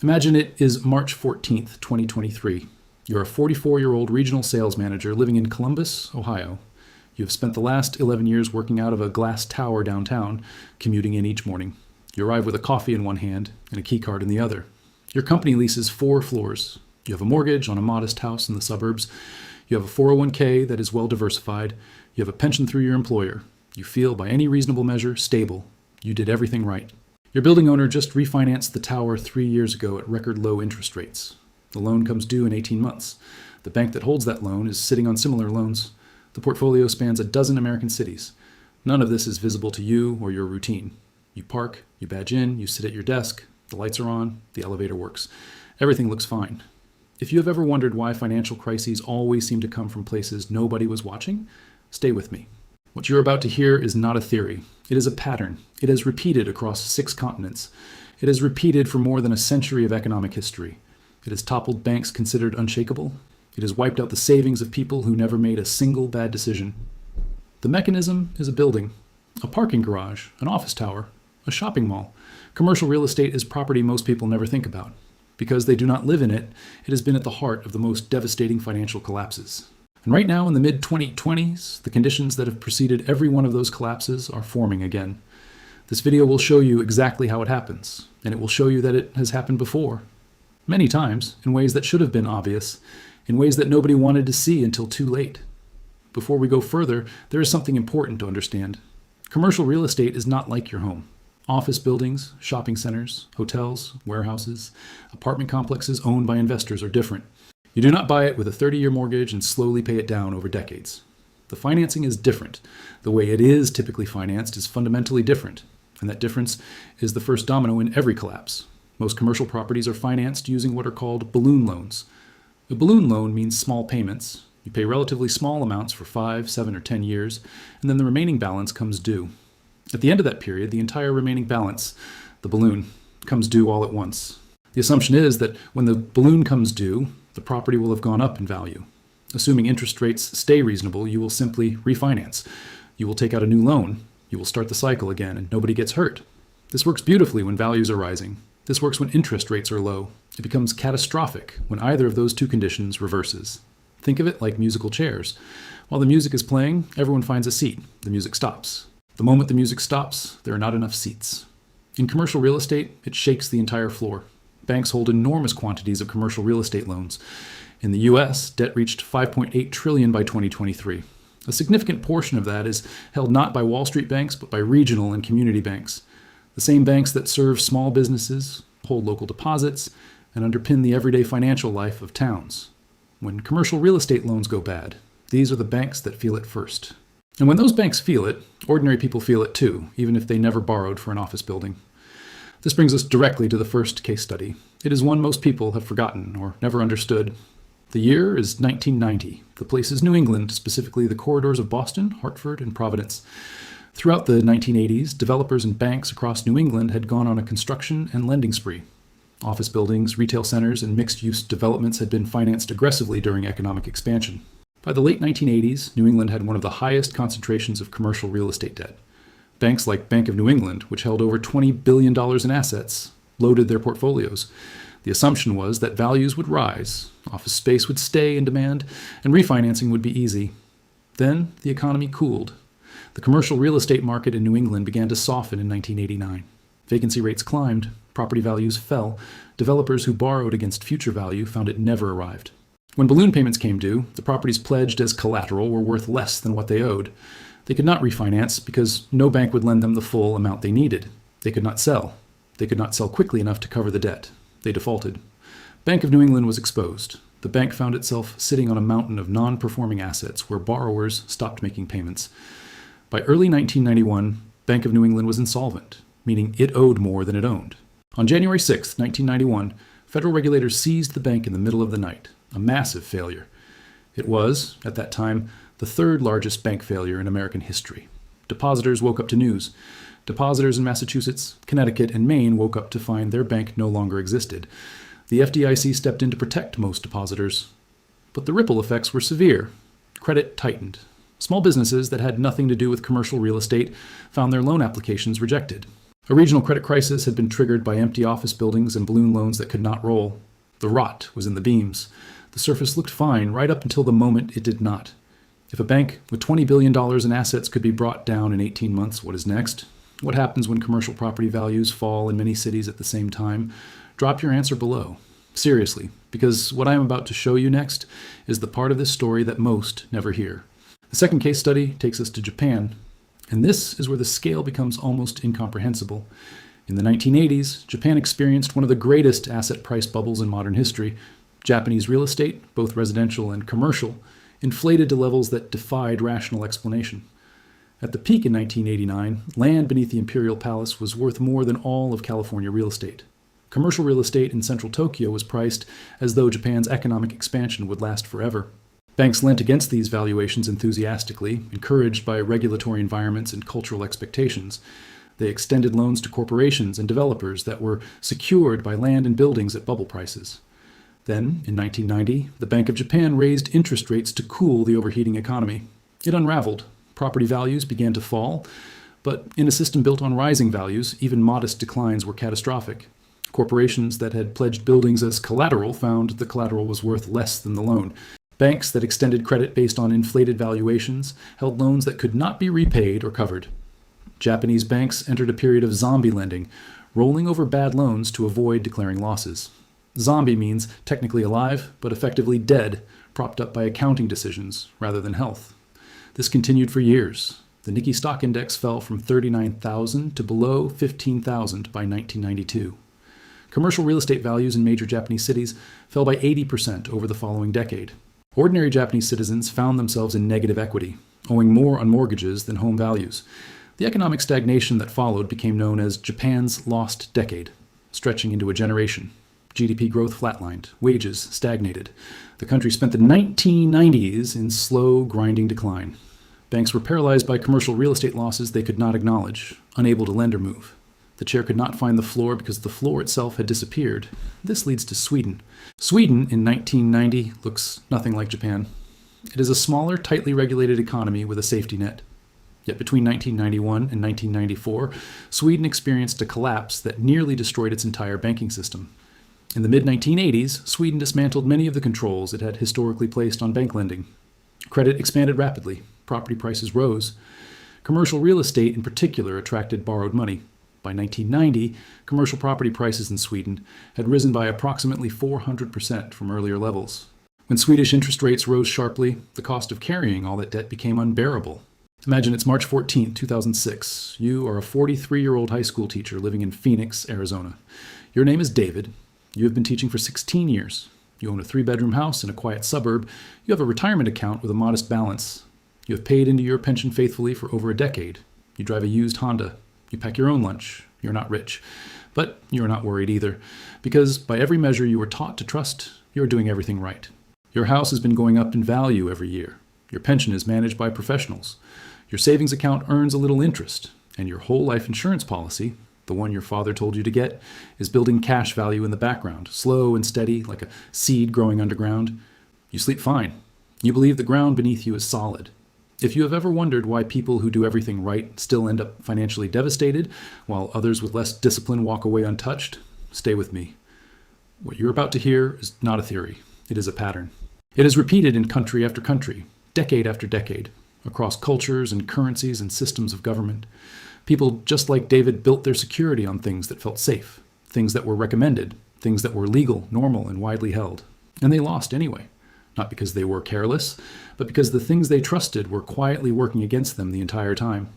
Imagine it is March 14th, 2023. You're a 44-year-old regional sales manager living in Columbus, Ohio. You have spent the last 11 years working out of a glass tower downtown, commuting in each morning. You arrive with a coffee in one hand and a key card in the other. Your company leases 4 floors. You have a mortgage on a modest house in the suburbs. You have a 401k that is well diversified. You have a pension through your employer. You feel, by any reasonable measure, stable. You did everything right. Your building owner just refinanced the tower 3 years ago at record low interest rates. The loan comes due in 18 months. The bank that holds that loan is sitting on similar loans. The portfolio spans a dozen American cities. None of this is visible to you or your routine. You park, you badge in, you sit at your desk, the lights are on, the elevator works. Everything looks fine. If you have ever wondered why financial crises always seem to come from places nobody was watching, stay with me. What you're about to hear is not a theory. It is a pattern. It has repeated across 6 continents. It has repeated for more than a century of economic history. It has toppled banks considered unshakable. It has wiped out the savings of people who never made a single bad decision. The mechanism is a building, a parking garage, an office tower, a shopping mall. Commercial real estate is property most people never think about. Because they do not live in it, it has been at the heart of the most devastating financial collapses. And right now, in the mid-2020s, the conditions that have preceded every one of those collapses are forming again. This video will show you exactly how it happens, and it will show you that it has happened before. Many times, in ways that should have been obvious, in ways that nobody wanted to see until too late. Before we go further, there is something important to understand. Commercial real estate is not like your home. Office buildings, shopping centers, hotels, warehouses, apartment complexes owned by investors are different. You do not buy it with a 30-year mortgage and slowly pay it down over decades. The financing is different. The way it is typically financed is fundamentally different, and that difference is the first domino in every collapse. Most commercial properties are financed using what are called balloon loans. A balloon loan means small payments. You pay relatively small amounts for 5, 7, or 10 years, and then the remaining balance comes due. At the end of that period, the entire remaining balance, the balloon, comes due all at once. The assumption is that when the balloon comes due, the property will have gone up in value. Assuming interest rates stay reasonable, you will simply refinance. You will take out a new loan. You will start the cycle again, and nobody gets hurt. This works beautifully when values are rising. This works when interest rates are low. It becomes catastrophic when either of those two conditions reverses. Think of it like musical chairs. While the music is playing, everyone finds a seat. The music stops. The moment the music stops, there are not enough seats. In commercial real estate, it shakes the entire floor. Banks hold enormous quantities of commercial real estate loans. In the US, debt reached $5.8 trillion by 2023. A significant portion of that is held not by Wall Street banks, but by regional and community banks. The same banks that serve small businesses, hold local deposits, and underpin the everyday financial life of towns. When commercial real estate loans go bad, these are the banks that feel it first. And when those banks feel it, ordinary people feel it too, even if they never borrowed for an office building. This brings us directly to the first case study. It is one most people have forgotten or never understood. The year is 1990. The place is New England, specifically the corridors of Boston, Hartford, and Providence. Throughout the 1980s, developers and banks across New England had gone on a construction and lending spree. Office buildings, retail centers, and mixed-use developments had been financed aggressively during economic expansion. By the late 1980s, New England had one of the highest concentrations of commercial real estate debt. Banks like Bank of New England, which held over $20 billion in assets, loaded their portfolios. The assumption was that values would rise, office space would stay in demand, and refinancing would be easy. Then the economy cooled. The commercial real estate market in New England began to soften in 1989. Vacancy rates climbed, property values fell. Developers who borrowed against future value found it never arrived. When balloon payments came due, the properties pledged as collateral were worth less than what they owed. They could not refinance because no bank would lend them the full amount they needed. They could not sell. They could not sell quickly enough to cover the debt. They defaulted. Bank of New England was exposed. The bank found itself sitting on a mountain of non-performing assets where borrowers stopped making payments. By early 1991, Bank of New England was insolvent, meaning it owed more than it owned. On January 6, 1991, federal regulators seized the bank in the middle of the night, a massive failure. It was, at that time, the 3rd largest bank failure in American history. Depositors woke up to news. Depositors in Massachusetts, Connecticut, and Maine woke up to find their bank no longer existed. The FDIC stepped in to protect most depositors. But the ripple effects were severe. Credit tightened. Small businesses that had nothing to do with commercial real estate found their loan applications rejected. A regional credit crisis had been triggered by empty office buildings and balloon loans that could not roll. The rot was in the beams. The surface looked fine right up until the moment it did not. If a bank with $20 billion in assets could be brought down in 18 months, what is next? What happens when commercial property values fall in many cities at the same time? Drop your answer below. Seriously, because what I am about to show you next is the part of this story that most never hear. The second case study takes us to Japan, and this is where the scale becomes almost incomprehensible. In the 1980s, Japan experienced one of the greatest asset price bubbles in modern history. Japanese real estate, both residential and commercial, inflated to levels that defied rational explanation. At the peak in 1989, land beneath the Imperial Palace was worth more than all of California real estate. Commercial real estate in central Tokyo was priced as though Japan's economic expansion would last forever. Banks lent against these valuations enthusiastically, encouraged by regulatory environments and cultural expectations. They extended loans to corporations and developers that were secured by land and buildings at bubble prices. Then, in 1990, the Bank of Japan raised interest rates to cool the overheating economy. It unraveled. Property values began to fall, but in a system built on rising values, even modest declines were catastrophic. Corporations that had pledged buildings as collateral found the collateral was worth less than the loan. Banks that extended credit based on inflated valuations held loans that could not be repaid or covered. Japanese banks entered a period of zombie lending, rolling over bad loans to avoid declaring losses. Zombie means technically alive, but effectively dead, propped up by accounting decisions rather than health. This continued for years. The Nikkei stock index fell from 39,000 to below 15,000 by 1992. Commercial real estate values in major Japanese cities fell by 80% over the following decade. Ordinary Japanese citizens found themselves in negative equity, owing more on mortgages than home values. The economic stagnation that followed became known as Japan's lost decade, stretching into a generation. GDP growth flatlined, wages stagnated. The country spent the 1990s in slow, grinding decline. Banks were paralyzed by commercial real estate losses they could not acknowledge, unable to lend or move. The chair could not find the floor because the floor itself had disappeared. This leads to Sweden. Sweden in 1990 looks nothing like Japan. It is a smaller, tightly regulated economy with a safety net. Yet between 1991 and 1994, Sweden experienced a collapse that nearly destroyed its entire banking system. In the mid-1980s, Sweden dismantled many of the controls it had historically placed on bank lending. Credit expanded rapidly. Property prices rose. Commercial real estate in particular attracted borrowed money. By 1990, commercial property prices in Sweden had risen by approximately 400% from earlier levels. When Swedish interest rates rose sharply, the cost of carrying all that debt became unbearable. Imagine it's March 14, 2006. You are a 43-year-old high school teacher living in Phoenix, Arizona. Your name is David. You have been teaching for 16 years. You own a 3-bedroom house in a quiet suburb. You have a retirement account with a modest balance. You have paid into your pension faithfully for over a decade. You drive a used Honda. You pack your own lunch. You're not rich. But you're not worried either, because by every measure you were taught to trust, you're doing everything right. Your house has been going up in value every year. Your pension is managed by professionals. Your savings account earns a little interest, and your whole life insurance policy, the one your father told you to get, is building cash value in the background, slow and steady, like a seed growing underground. You sleep fine. You believe the ground beneath you is solid. If you have ever wondered why people who do everything right still end up financially devastated, while others with less discipline walk away untouched, stay with me. What you're about to hear is not a theory. It is a pattern. It is repeated in country after country, decade after decade, across cultures and currencies and systems of government. People just like David built their security on things that felt safe, things that were recommended, things that were legal, normal, and widely held. And they lost anyway. Not because they were careless, but because the things they trusted were quietly working against them the entire time.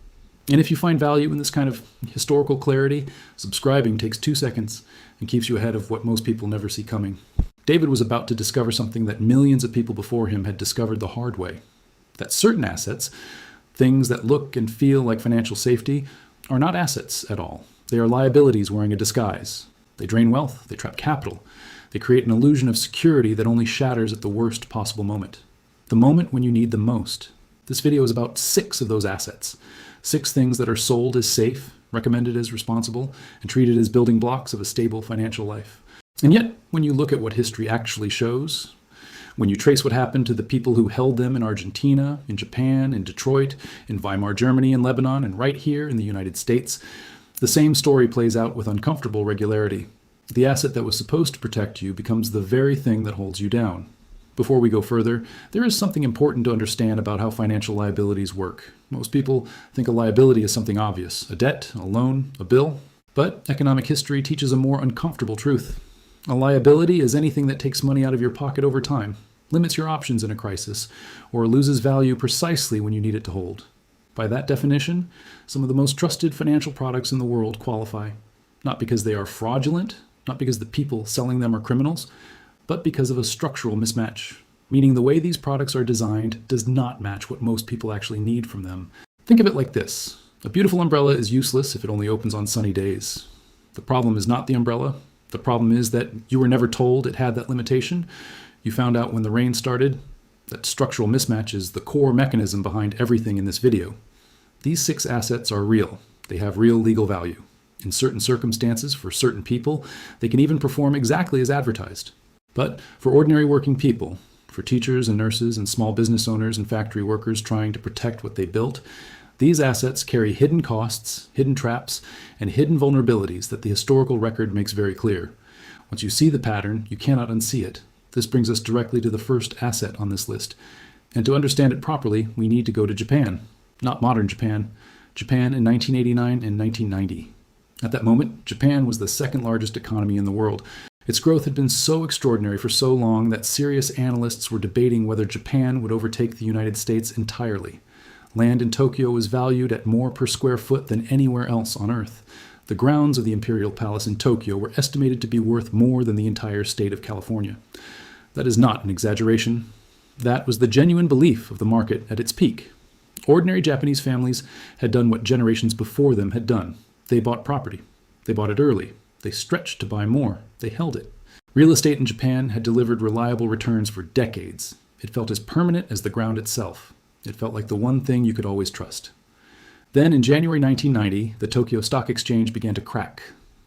And if you find value in this kind of historical clarity, subscribing takes 2 seconds and keeps you ahead of what most people never see coming. David was about to discover something that millions of people before him had discovered the hard way. That certain assets, things that look and feel like financial safety, are not assets at all. They are liabilities wearing a disguise. They drain wealth, they trap capital. They create an illusion of security that only shatters at the worst possible moment. The moment when you need them most. This video is about 6 of those assets. 6 things that are sold as safe, recommended as responsible, and treated as building blocks of a stable financial life. And yet, when you look at what history actually shows, when you trace what happened to the people who held them in Argentina, in Japan, in Detroit, in Weimar Germany, in Lebanon, and right here in the United States, The same story plays out with uncomfortable regularity. The asset that was supposed to protect you becomes the very thing that holds you down. Before we go further, there is something important to understand about how financial liabilities work. Most people think a liability is something obvious, a debt, a loan, a bill. But economic history teaches a more uncomfortable truth. A liability is anything that takes money out of your pocket over time, limits your options in a crisis, or loses value precisely when you need it to hold. By that definition, some of the most trusted financial products in the world qualify, not because they are fraudulent, not because the people selling them are criminals, but because of a structural mismatch, meaning the way these products are designed does not match what most people actually need from them. Think of it like this. A beautiful umbrella is useless if it only opens on sunny days. The problem is not the umbrella. The problem is that you were never told it had that limitation. You found out when the rain started. That structural mismatch is the core mechanism behind everything in this video. These 6 assets are real. They have real legal value. In certain circumstances, for certain people, they can even perform exactly as advertised. But for ordinary working people, for teachers and nurses and small business owners and factory workers trying to protect what they built, these assets carry hidden costs, hidden traps, and hidden vulnerabilities that the historical record makes very clear. Once you see the pattern, you cannot unsee it. This brings us directly to the first asset on this list. And to understand it properly, we need to go to Japan. Not modern Japan. Japan in 1989 and 1990. At that moment, Japan was the second largest economy in the world. Its growth had been so extraordinary for so long that serious analysts were debating whether Japan would overtake the United States entirely. Land in Tokyo was valued at more per square foot than anywhere else on Earth. The grounds of the Imperial Palace in Tokyo were estimated to be worth more than the entire state of California. That is not an exaggeration. That was the genuine belief of the market at its peak. Ordinary Japanese families had done what generations before them had done. They bought property. They bought it early. They stretched to buy more. They held it. Real estate in Japan had delivered reliable returns for decades. It felt as permanent as the ground itself. It felt like the one thing you could always trust. Then in January 1990, the Tokyo Stock Exchange began to crack.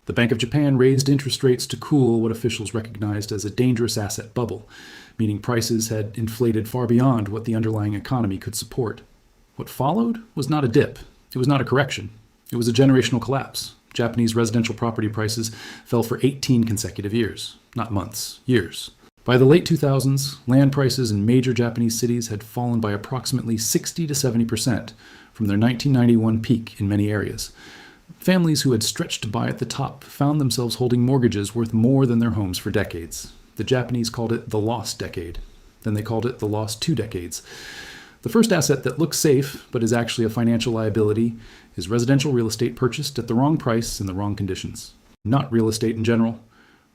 The Bank of Japan raised interest rates to cool what officials recognized as a dangerous asset bubble, meaning prices had inflated far beyond what the underlying economy could support. What followed was not a dip. It was not a correction. It was a generational collapse. Japanese residential property prices fell for 18 consecutive years, not months, years. By the late 2000s, land prices in major Japanese cities had fallen by approximately 60 to 70% from their 1991 peak in many areas. Families who had stretched to buy at the top found themselves holding mortgages worth more than their homes for decades. The Japanese called it the lost decade. Then they called it the lost 2 decades. The first asset that looks safe but is actually a financial liability is residential real estate purchased at the wrong price in the wrong conditions. Not real estate in general.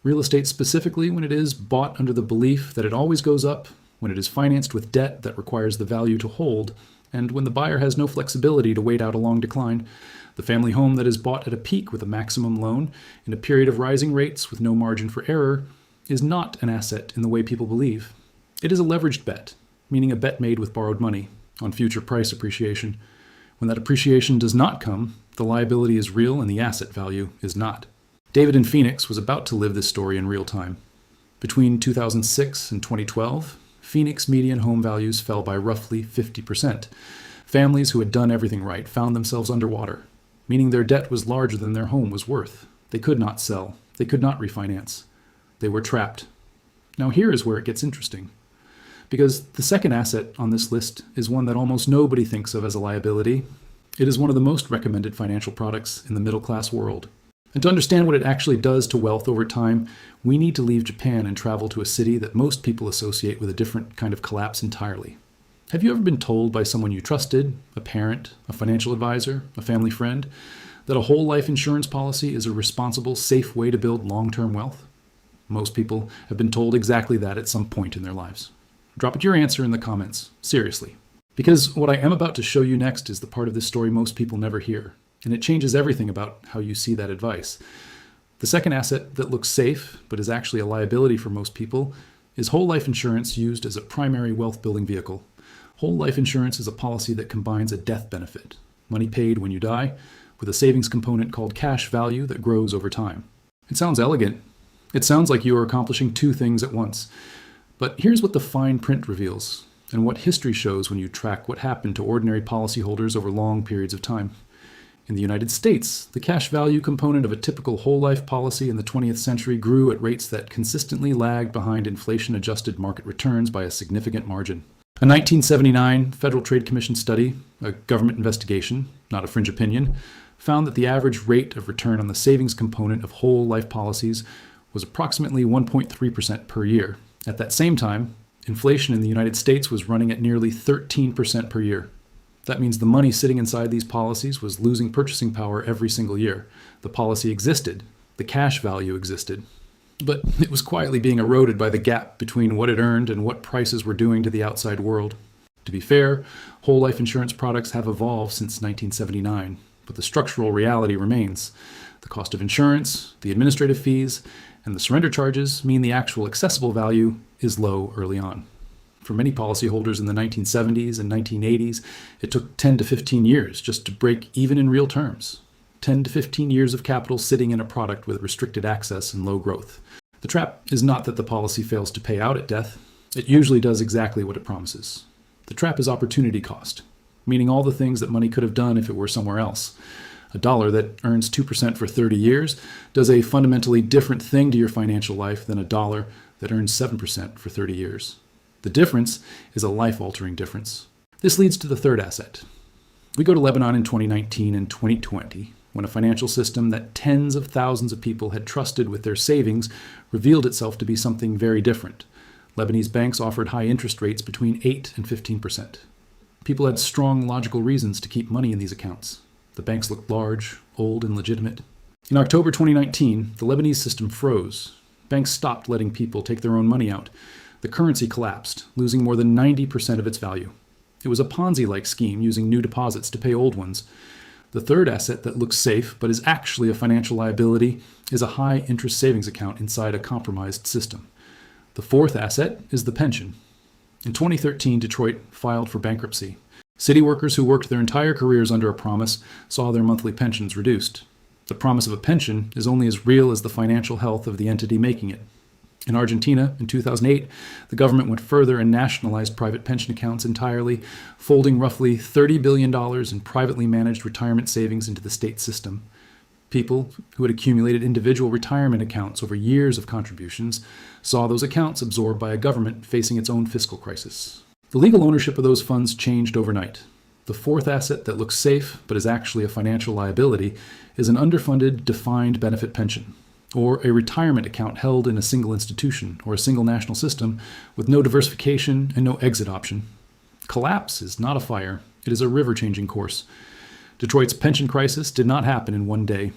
Real estate specifically when it is bought under the belief that it always goes up, when it is financed with debt that requires the value to hold, and when the buyer has no flexibility to wait out a long decline. The family home that is bought at a peak with a maximum loan in a period of rising rates with no margin for error is not an asset in the way people believe. It is a leveraged bet, meaning a bet made with borrowed money on future price appreciation. When that appreciation does not come, the liability is real and the asset value is not. David in Phoenix was about to live this story in real time. Between 2006 and 2012, Phoenix median home values fell by roughly 50%. Families who had done everything right found themselves underwater, meaning their debt was larger than their home was worth. They could not sell. They could not refinance. They were trapped. Now here is where it gets interesting. Because the second asset on this list is one that almost nobody thinks of as a liability. It is one of the most recommended financial products in the middle-class world. And to understand what it actually does to wealth over time, we need to leave Japan and travel to a city that most people associate with a different kind of collapse entirely. Have you ever been told by someone you trusted, a parent, a financial advisor, a family friend, that a whole life insurance policy is a responsible, safe way to build long-term wealth? Most people have been told exactly that at some point in their lives. Drop it your answer in the comments, seriously. Because what I am about to show you next is the part of this story most people never hear, and it changes everything about how you see that advice. The second asset that looks safe, but is actually a liability for most people, is whole life insurance used as a primary wealth-building vehicle. Whole life insurance is a policy that combines a death benefit, money paid when you die, with a savings component called cash value that grows over time. It sounds elegant. It sounds like you are accomplishing 2 things at once. But here's what the fine print reveals, and what history shows when you track what happened to ordinary policyholders over long periods of time. In the United States, the cash value component of a typical whole life policy in the 20th century grew at rates that consistently lagged behind inflation-adjusted market returns by a significant margin. A 1979 Federal Trade Commission study, a government investigation, not a fringe opinion, found that the average rate of return on the savings component of whole life policies was approximately 1.3% per year. At that same time, inflation in the United States was running at nearly 13% per year. That means the money sitting inside these policies was losing purchasing power every single year. The policy existed. The cash value existed. But it was quietly being eroded by the gap between what it earned and what prices were doing to the outside world. To be fair, whole life insurance products have evolved since 1979, but the structural reality remains. The cost of insurance, the administrative fees, and the surrender charges mean the actual accessible value is low early on. For many policyholders in the 1970s and 1980s, it took 10 to 15 years just to break even in real terms. 10 to 15 years of capital sitting in a product with restricted access and low growth. The trap is not that the policy fails to pay out at death. It usually does exactly what it promises. The trap is opportunity cost, meaning all the things that money could have done if it were somewhere else. A dollar that earns 2% for 30 years does a fundamentally different thing to your financial life than a dollar that earns 7% for 30 years. The difference is a life-altering difference. This leads to the third asset. We go to Lebanon in 2019 and 2020, when a financial system that tens of thousands of people had trusted with their savings revealed itself to be something very different. Lebanese banks offered high interest rates between 8 and 15%. People had strong logical reasons to keep money in these accounts. The banks looked large, old, and legitimate. In October 2019, the Lebanese system froze. Banks stopped letting people take their own money out. The currency collapsed, losing more than 90% of its value. It was a Ponzi-like scheme using new deposits to pay old ones. The third asset that looks safe but is actually a financial liability is a high-interest savings account inside a compromised system. The fourth asset is the pension. In 2013, Detroit filed for bankruptcy. City workers who worked their entire careers under a promise saw their monthly pensions reduced. The promise of a pension is only as real as the financial health of the entity making it. In Argentina, in 2008, the government went further and nationalized private pension accounts entirely, folding roughly $30 billion in privately managed retirement savings into the state system. People who had accumulated individual retirement accounts over years of contributions saw those accounts absorbed by a government facing its own fiscal crisis. The legal ownership of those funds changed overnight. The fourth asset that looks safe but is actually a financial liability is an underfunded defined benefit pension, or a retirement account held in a single institution or a single national system with no diversification and no exit option. Collapse is not a fire. It is a river changing course. Detroit's pension crisis did not happen in one day.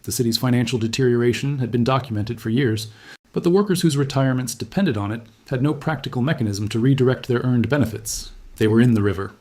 The city's financial deterioration had been documented for years, but the workers whose retirements depended on it had no practical mechanism to redirect their earned benefits. They were in the river.